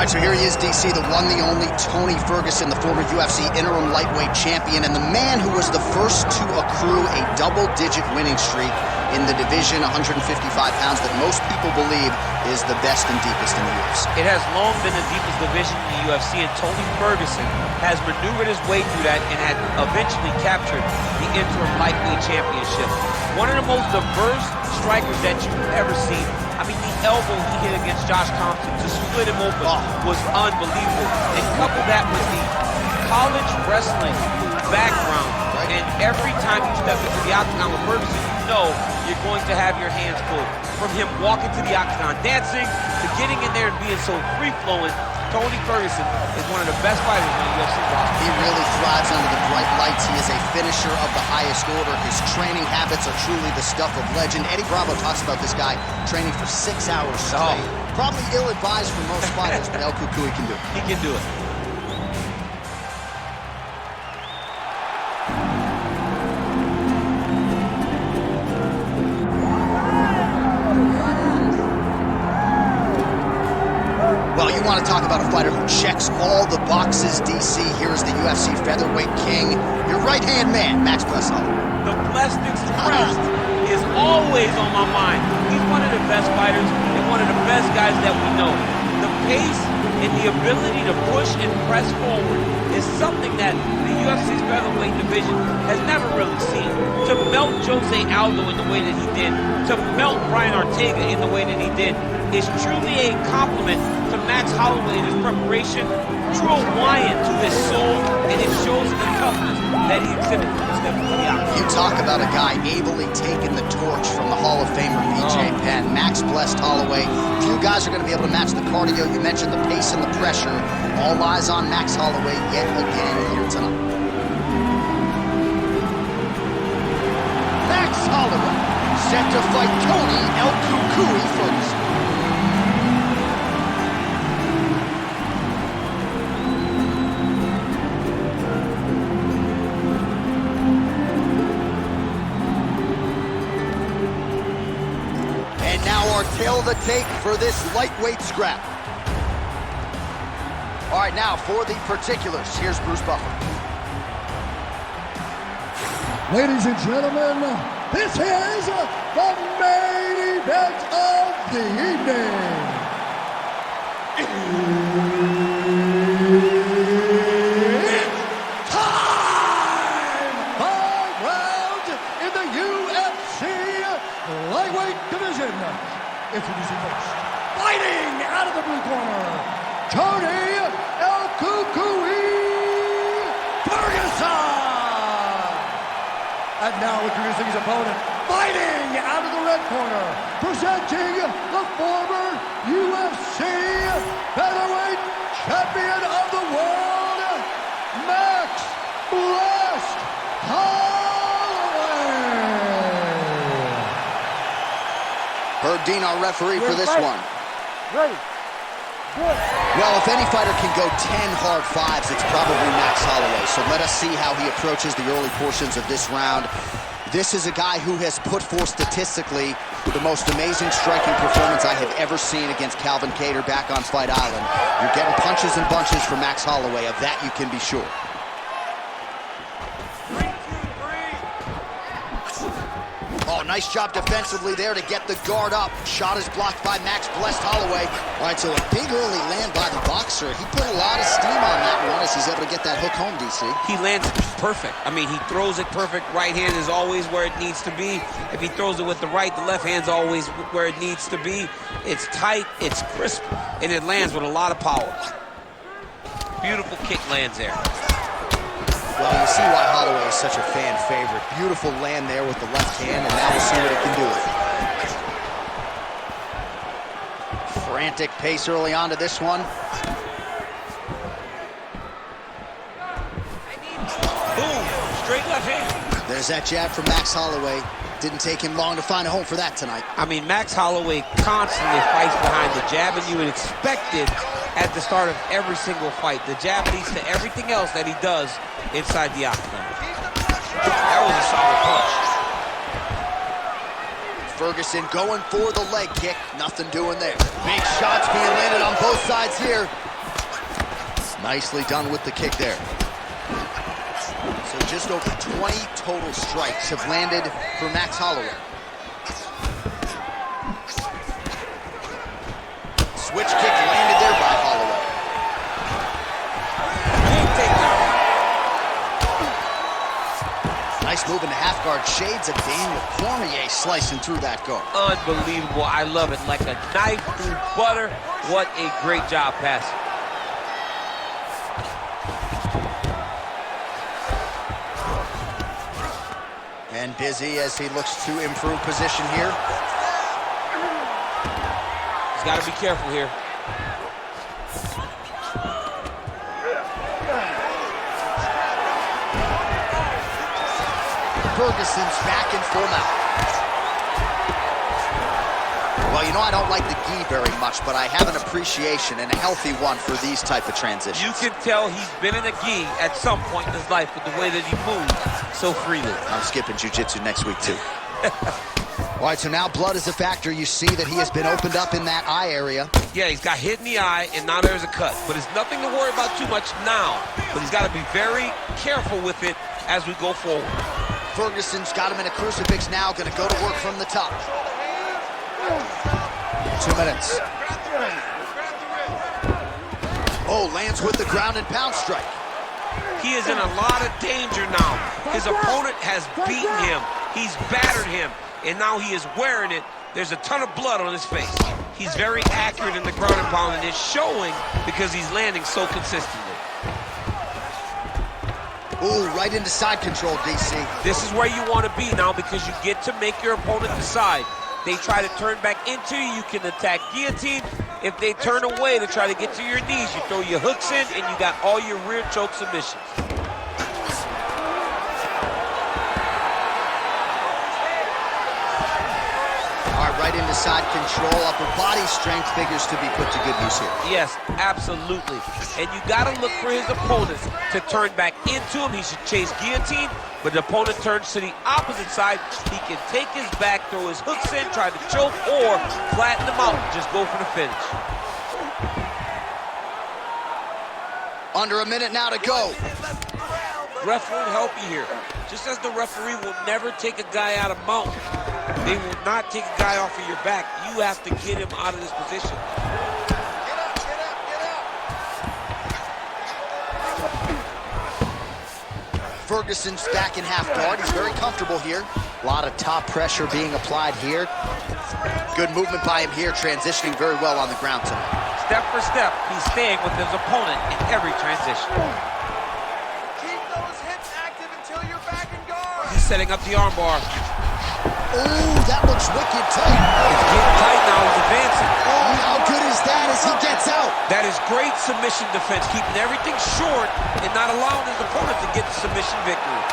right, so here he is, DC, the one, the only Tony Ferguson, the former UFC interim lightweight champion, and the man who was the first to accrue a double-digit winning streak in the division, 155 pounds, that most people believe is the best and deepest in the UFC. It has long been the deepest division in the UFC, and Tony Ferguson has maneuvered his way through that and had eventually captured the interim lightweight championship. One of the most diverse strikers that you've ever seen. I mean, the elbow he hit against Josh Thompson to split him open was unbelievable. And couple that with the college wrestling background, and every time you step into the octagon with Ferguson, you know you're going to have your hands pulled. From him walking to the octagon dancing, to getting in there and being so free-flowing, Tony Ferguson is one of the best fighters in the UFC roster. He really thrives under the bright lights. He is a finisher of the highest order. His training habits are truly the stuff of legend. Eddie Bravo talks about this guy training for 6 hours straight. Probably ill-advised for most fighters, but El Cucuy can do it. He can do it. Well, you want to talk about a fighter who checks all the boxes, DC. Here is the UFC featherweight king, your right-hand man, Max Holloway. The plastics priest is always on my mind. He's one of the best fighters and one of the best guys that we know. The pace and the ability to push and press forward is something that the UFC's featherweight division has never really seen. To melt Jose Aldo in the way that he did, to melt Brian Ortega in the way that he did, is truly a compliment to Max Holloway and his preparation, true Hawaiian to his soul, and it shows in the toughness that he exhibited when he stepped into the octagon. You talk about a guy ably taking the torch from the Hall of Famer BJ Penn. Max blessed Holloway. Few guys are going to be able to match the cardio. You mentioned the pace and the pressure. All eyes on Max Holloway yet again here tonight. Max Holloway set to fight Tony El Cucuy Ferguson. Tail of the tape for this lightweight scrap. All right, now for the particulars, here's Bruce Buffer. Ladies and gentlemen, this is the main event of the evening. It's time! 5 rounds in the UFC lightweight division. Introducing first, fighting out of the blue corner, Tony El Cucuy Ferguson. And now introducing his opponent, fighting out of the red corner, presenting the former UFC featherweight champion of the world, Max Blessed Holloway. Herb Dean, our referee for this one. Ready. Good. Well, if any fighter can go 10 hard fives, it's probably Max Holloway. So let us see how he approaches the early portions of this round. This is a guy who has put forth statistically the most amazing striking performance I have ever seen against Calvin Kattar back on Fight Island. You're getting punches and bunches from Max Holloway. Of that you can be sure. Oh, nice job defensively there to get the guard up. Shot is blocked by Max Blessed Holloway. All right, so a big early land by the boxer. He put a lot of steam on that one as he's able to get that hook home, DC. He lands perfect. I mean, he throws it perfect. Right hand is always where it needs to be. If he throws it with the right, the left hand's always where it needs to be. It's tight, it's crisp, and it lands with a lot of power. Beautiful kick lands there. Well, you see why Holloway is such a fan favorite. Beautiful land there with the left hand, and now we'll see what it can do with it. Frantic pace early on to this one. Boom, straight left hand. There's that jab from Max Holloway. Didn't take him long to find a home for that tonight. I mean, Max Holloway constantly fights behind the jab, and you would expect it at the start of every single fight. The jab leads to everything else that he does inside the octagon. That was a solid punch. Ferguson going for the leg kick. Nothing doing there. Big shots being landed on both sides here. Nicely done with the kick there. So just over 20 total strikes have landed for Max Holloway. Switch kick landed there by Holloway. Nice move into half guard. Shades of Daniel Cormier slicing through that guard. Unbelievable. I love it. Like a knife through butter. What a great job passing. And busy as he looks to improve position here. He's got to be careful here. Ferguson's back in full mount. Well, you know, I don't like the gi very much, but I have an appreciation and a healthy one for these type of transitions. You can tell he's been in a gi at some point in his life with the way that he moves so freely. I'm skipping jiu-jitsu next week, too. All right, so now blood is a factor. You see that he has been opened up in that eye area. Yeah, he's got hit in the eye, and now there's a cut. But it's nothing to worry about too much now. But he's got to be very careful with it as we go forward. Ferguson's got him in a crucifix now, going to go to work from the top. 2 minutes. Oh, lands with the ground and pound strike. He is in a lot of danger now. His opponent has beaten him. He's battered him, and now he is wearing it. There's a ton of blood on his face. He's very accurate in the ground and pound, and it's showing because he's landing so consistently. Ooh, right into side control, DC. This is where you want to be now because you get to make your opponent decide. They try to turn back into you, you can attack guillotine. If they turn away to try to get to your knees, you throw your hooks in and you got all your rear choke submissions. All right, right into side control. Upper body strength figures to be put to good use here. Yes, absolutely. And you got to look for his opponents to turn back into him. He should chase guillotine, but the opponent turns to the opposite side. He can take his back, throw his hooks in, try to choke, or flatten him out and just go for the finish. Under a minute now to go. Ref won't help you here. Just as the referee will never take a guy out of mount, they will not take a guy off of your back. You have to get him out of this position. Ferguson's back in half guard. He's very comfortable here. A lot of top pressure being applied here. Good movement by him here, transitioning very well on the ground tonight. Step for step, he's staying with his opponent in every transition. Keep those hips active until you're back in guard. He's setting up the armbar. Oh, that looks wicked tight. It's getting tight now, he's advancing. Oh, how good is that as he gets out? That is great submission defense, keeping everything short and not allowing his opponent to get the submission victory.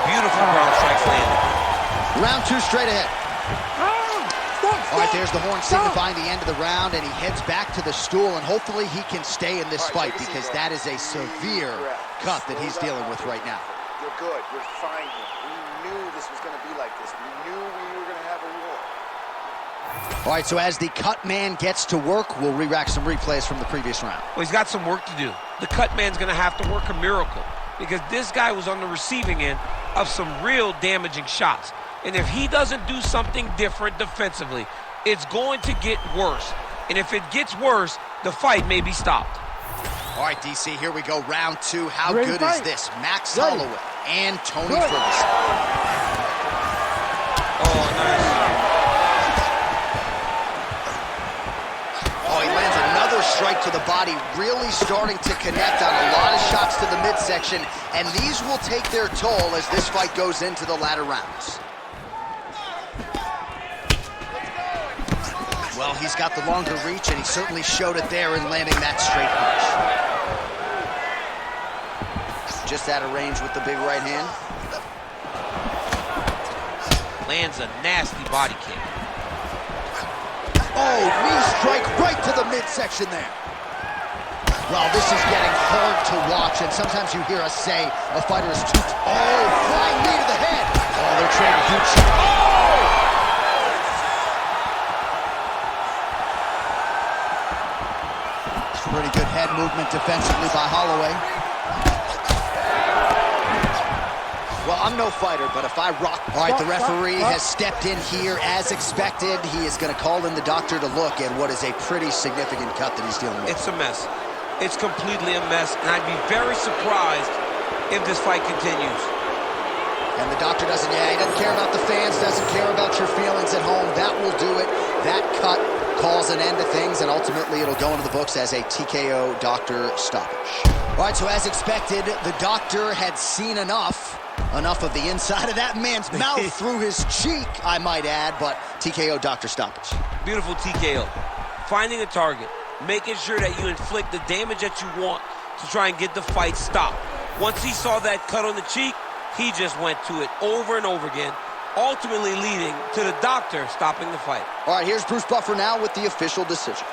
Beautiful ground strikes landed. Round 2 straight ahead. All right, there's the horn signifying the end of the round, and he heads back to the stool, and hopefully he can stay in this fight because that is a severe cut that he's dealing with right now. You're good. You're fine here. We knew this was going to be like this. We knew we were going to have a war. All right, so as the cut man gets to work, we'll re-rack some replays from the previous round. Well, he's got some work to do. The cut man's going to have to work a miracle because this guy was on the receiving end of some real damaging shots. And if he doesn't do something different defensively, it's going to get worse. And if it gets worse, the fight may be stopped. All right, DC, here we go. Round 2. How good is this? Max Holloway and Tony Ferguson. Oh, nice. Oh, he lands another strike to the body, really starting to connect on a lot of shots to the midsection. And these will take their toll as this fight goes into the latter rounds. Well, he's got the longer reach, and he certainly showed it there in landing that straight punch. Just out of range with the big right hand. Lands a nasty body kick. Oh, knee strike right to the midsection there. Well, this is getting hard to watch, and sometimes you hear us say a fighter is too... Oh, flying knee to the head. Oh, they're trading huge shots. Pretty good head movement defensively by Holloway. Well, I'm no fighter, but if I rock... All right, the referee has stepped in here as expected. He is going to call in the doctor to look at what is a pretty significant cut that he's dealing with. It's a mess. It's completely a mess, and I'd be very surprised if this fight continues. And the doctor he doesn't care about the fans, doesn't care about your feelings at home. That will do it. That cut calls an end to things, and ultimately it'll go into the books as a TKO doctor stoppage. All right, so as expected, the doctor had seen enough of the inside of that man's mouth through his cheek, I might add, but TKO doctor stoppage. Beautiful TKO. Finding a target, making sure that you inflict the damage that you want to try and get the fight stopped. Once he saw that cut on the cheek, he just went to it over and over again, ultimately leading to the doctor stopping the fight. All right, here's Bruce Buffer now with the official decision.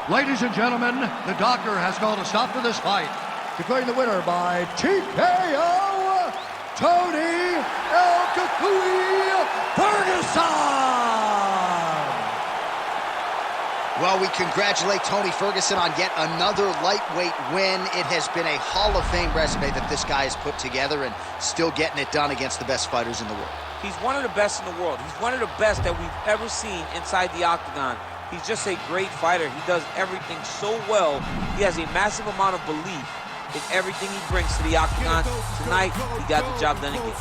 Ladies and gentlemen, the doctor has called a stop to this fight, declaring the winner by TKO, Tony El Cucuy Ferguson! Well, we congratulate Tony Ferguson on yet another lightweight win. It has been a Hall of Fame resume that this guy has put together and still getting it done against the best fighters in the world. He's one of the best in the world. He's one of the best that we've ever seen inside the octagon. He's just a great fighter. He does everything so well. He has a massive amount of belief in everything he brings to the octagon. Tonight, he got the job done again.